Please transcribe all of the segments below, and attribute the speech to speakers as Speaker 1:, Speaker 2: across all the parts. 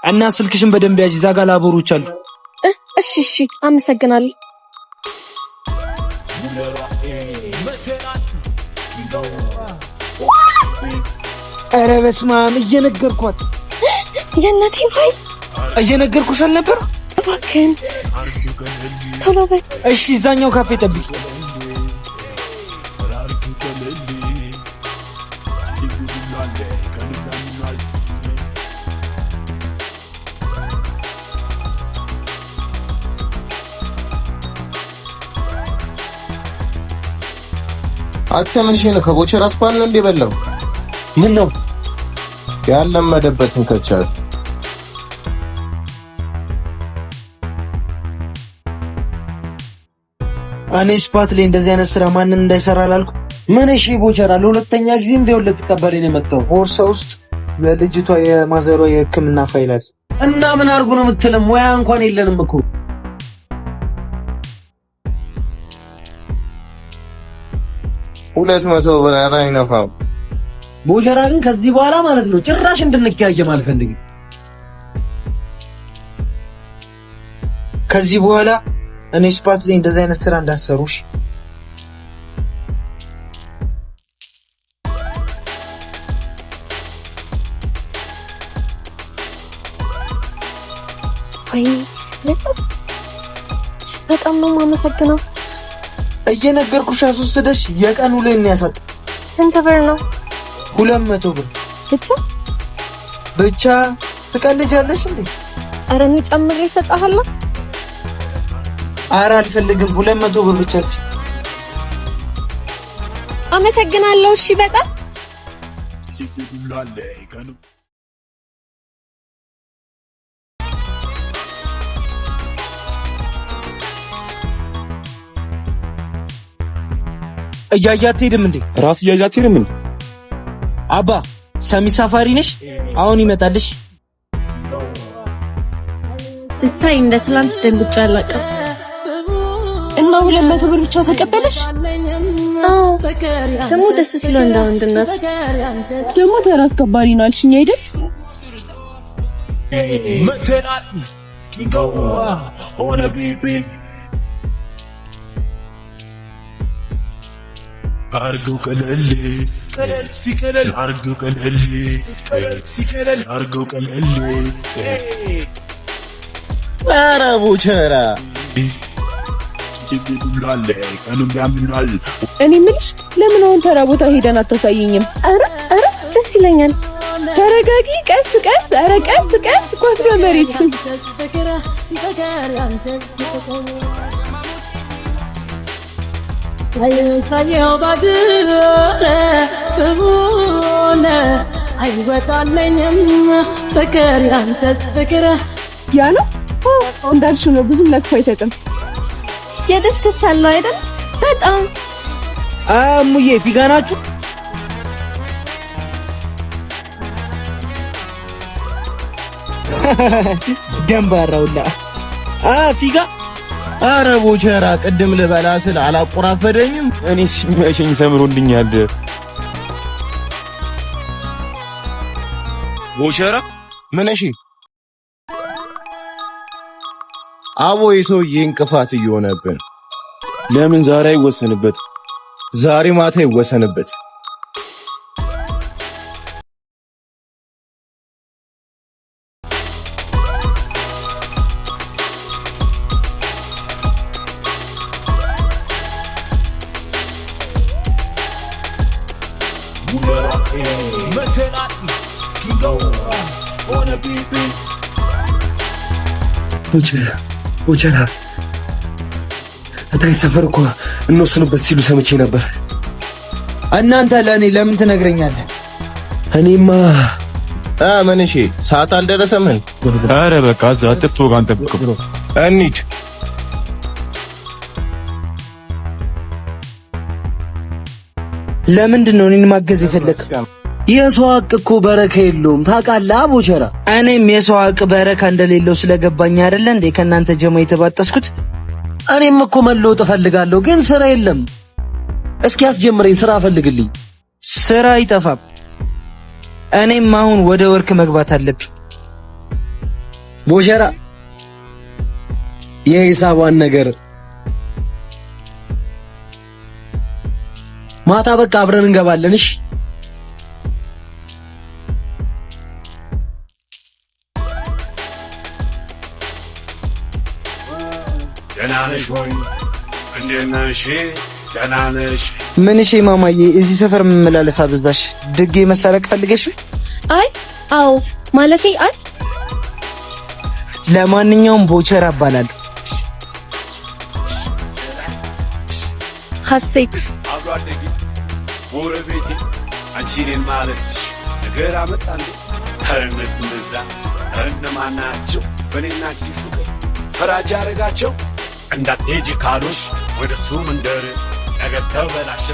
Speaker 1: እና ስልክሽን በደንብ ያዥ። እዛ ጋር ላቦሮች አሉ።
Speaker 2: እሺ አመሰግናለሁ።
Speaker 1: ኧረ በስመ አብ እየነገርኳት
Speaker 2: የእናቴ ባይ
Speaker 1: እየነገርኩሽ አልነበር?
Speaker 2: እባክህን ቶሎ በይ።
Speaker 1: እሺ እዛኛው ካፌ ጠብቂ።
Speaker 3: አተምንሽ ነው ከቦቸራ አስፓል ነው እንደበላው።
Speaker 1: ምን ነው
Speaker 3: ያለመደበትን ከቻለ
Speaker 1: እኔ ስፓት ላይ እንደዚህ አይነት ስራ ማንም እንዳይሰራ አላልኩ?
Speaker 4: ምን እሺ ቦቸራ ለሁለተኛ ጊዜ እንደውለት ተቀበለኝ ነው የመጣው።
Speaker 1: ቦርሳ ውስጥ ለልጅቷ የማዘሯ የሕክምና ፋይል አለ
Speaker 4: እና ምን አርጉ ነው የምትለም? ሙያ እንኳን የለንም እኮ
Speaker 3: 200 ብር አይነፋም።
Speaker 4: ቦቸራ ግን ከዚህ በኋላ ማለት ነው ጭራሽ እንድንቀያየም አልፈልግም።
Speaker 1: ከዚህ በኋላ እኔ ስፓት ላይ እንደዚህ አይነት ስራ እንዳሰሩሽ።
Speaker 2: ወይ በጣም ነው የማመሰግነው።
Speaker 1: እየነገርኩሽ አስወስደሽ የቀን ውለን ያሳጥ።
Speaker 2: ስንት ብር ነው?
Speaker 1: 200 ብር ብቻ። ትቀልጃለሽ እንዴ?
Speaker 2: ኧረ እኔ ጨምሬ እሰጥሃለሁ።
Speaker 1: ኧረ አልፈልግም። 200 ብር ብቻ። እስኪ
Speaker 2: አመሰግናለሁ። እሺ በጣም
Speaker 1: እያያት ሄድም እንዴ?
Speaker 5: ራስ እያያት ሄድም እንዴ?
Speaker 1: አባ ሰሚ ሳፋሪ ነሽ? አሁን ይመጣልሽ።
Speaker 2: ስታይ እንደ ትላንት ደንግጬ አላውቅም።
Speaker 6: እና 200 ብር ብቻ ተቀበለሽ?
Speaker 2: አዎ ደግሞ ደስ ሲለው እንደ ወንድነት
Speaker 6: ደግሞ ተራ አስከባሪ ነው አልሽኝ አይደል?
Speaker 7: አርገው ቀለል ሲቀለል አርገው ቀለል ሲቀለል አርገው ቀለል።
Speaker 3: ኧረ ቦቸራ
Speaker 7: ይብላል ቀኑም ያምናል።
Speaker 6: እኔ የምልሽ ለምን አሁን ተራ ቦታ ሄደን አታሳየኝም?
Speaker 2: ኧረ ደስ ይለኛል።
Speaker 6: ተረጋጊ፣ ቀስ ቀስ። ኧረ ቀስ ቀስ። ኳስ በመሬት
Speaker 8: ሳየው ባድረ በሆነ አይወጣለኝም ፍቅር ያንተስ ፍቅር
Speaker 6: ያ ነው እንዳልሽው ነው። ብዙም ለክፎ አይሰጥም።
Speaker 2: የደስደስ አለው አይደል? በጣም
Speaker 1: እሙዬ ፊጋ ናችሁ? ደንባራውላ ፊጋ።
Speaker 3: ኧረ ቦቸራ ቅድም ልበላ ስል አላቆራፈደኝም።
Speaker 5: እኔ ሲመሸኝ ሰምሮልኛል። ቦቸራ
Speaker 3: ምን እሺ? አቦይ ሰውዬ እንቅፋት እየሆነብን።
Speaker 5: ለምን ዛሬ አይወሰንበት?
Speaker 3: ዛሬ ማታ ይወሰንበት።
Speaker 4: ቦቸራ እታይ ሰፈር እኮ እንወስንበት ሲሉ ሰምቼ ነበር።
Speaker 1: እናንተ ለእኔ ለምን ትነግረኛለህ?
Speaker 4: እኔማ
Speaker 3: ምን እሺ? ሰዓት አልደረሰም?
Speaker 5: ኧረ በቃ እዛ አጥፍቶ ጋር አንጠብቅም።
Speaker 3: እንሂድ።
Speaker 1: ለምንድን ነው እኔን ማገዝ የፈለግህ?
Speaker 4: የሰው ሀቅ እኮ በረካ የለውም ታውቃለህ ቦቸራ።
Speaker 1: እኔም የሰው ሀቅ በረካ እንደሌለው ስለገባኝ አይደለ እንዴ ከእናንተ ጀማ የተባጠስኩት።
Speaker 4: እኔም እኮ መለወጥ እፈልጋለሁ ግን ስራ የለም። እስኪ አስጀምረኝ፣ ስራ ፈልግልኝ።
Speaker 1: ስራ አይጠፋም። እኔም አሁን ወደ ወርክ መግባት አለብኝ።
Speaker 4: ቦቸራ የሂሳቧን ነገር ማታ በቃ አብረን እንገባለን። እሺ
Speaker 7: ደህና ነሽ ወይ? እንዴት ነሽ? ደህና ነሽ?
Speaker 1: ምን እሺ ማማዬ፣ እዚህ ሰፈር መመላለስ አበዛሽ። ድጌ መሰረቅ ፈልገሽ?
Speaker 2: አይ አዎ ማለቴ አይ
Speaker 1: ለማንኛውም ቦቸራ እባላለሁ።
Speaker 2: ሐሴት
Speaker 7: አብሮ አደጌ ጎረቤቴ አንቺ እኔን ማለትሽ ነገር አመጣል። ተረነት እንደዛ ተረነማን ናቸው በኔና አንቺ ፍቅር ፈራጅ አረጋቸው። እንዳትሄጂ ካሉሽ ወደሱ መንደር ነገር ተበላሸ።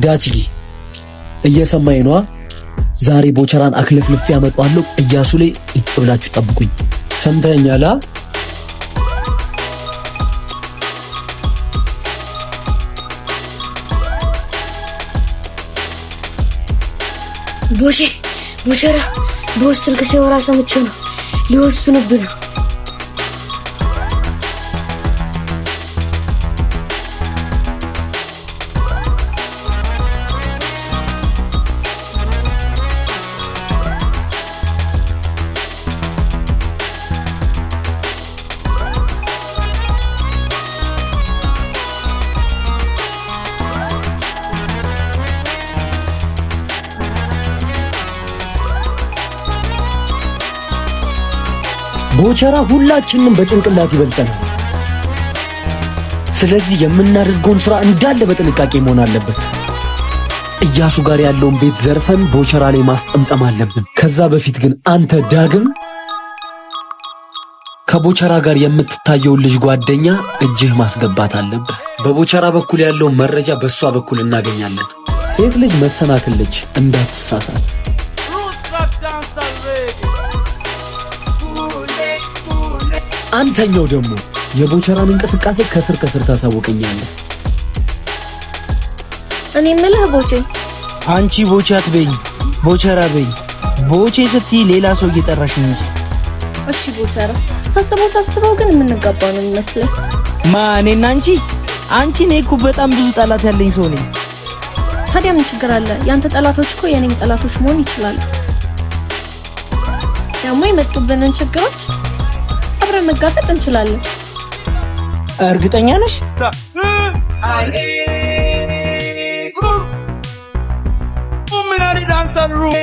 Speaker 4: ዳችጊ እየሰማኝ ነው። ዛሬ ቦቸራን አክለፍልፍ ያመጣዋለሁ። እያሱ ላይ እጥብላችሁ ጠብቁኝ። ሰምተኛላ?
Speaker 2: ቦቸራ ቦስ ስልክ ሲወራ ሰምቼው ነው። ሊወስኑብን ነው።
Speaker 4: ቦቸራ ሁላችንም በጭንቅላት ይበልጠናል። ስለዚህ የምናደርገውን ስራ እንዳለ በጥንቃቄ መሆን አለበት። እያሱ ጋር ያለውን ቤት ዘርፈን ቦቸራ ላይ ማስጠምጠም አለብን። ከዛ በፊት ግን አንተ ዳግም ከቦቸራ ጋር የምትታየውን ልጅ ጓደኛ እጅህ ማስገባት አለብህ። በቦቸራ በኩል ያለውን መረጃ በሷ በኩል እናገኛለን። ሴት ልጅ መሰናክል ልጅ እንዳትሳሳት። አንተኛው ደግሞ የቦቸራን እንቅስቃሴ ከስር ከስር ታሳውቀኛለህ።
Speaker 2: እኔ የምልህ ቦቼ፣
Speaker 1: አንቺ ቦቼ አትበይኝ፣ ቦቸራ በይኝ። ቦቼ ስትይ ሌላ ሰው እየጠራሽ ነው።
Speaker 2: እሺ ቦቸራ። ሳስበው ግን የምንጋባ ነው የሚመስለኝ።
Speaker 1: እኔና አንቺ እኔ እኮ በጣም ብዙ ጠላት ያለኝ ሰው ነኝ።
Speaker 2: ታዲያ ምን ችግር አለ? ያንተ ጠላቶች እኮ የኔም ጠላቶች መሆን ይችላሉ። ደግሞ የመጡብንን ችግሮች አብረን መጋፈጥ እንችላለን።
Speaker 1: እርግጠኛ ነሽ?
Speaker 7: Woman on the dance and room.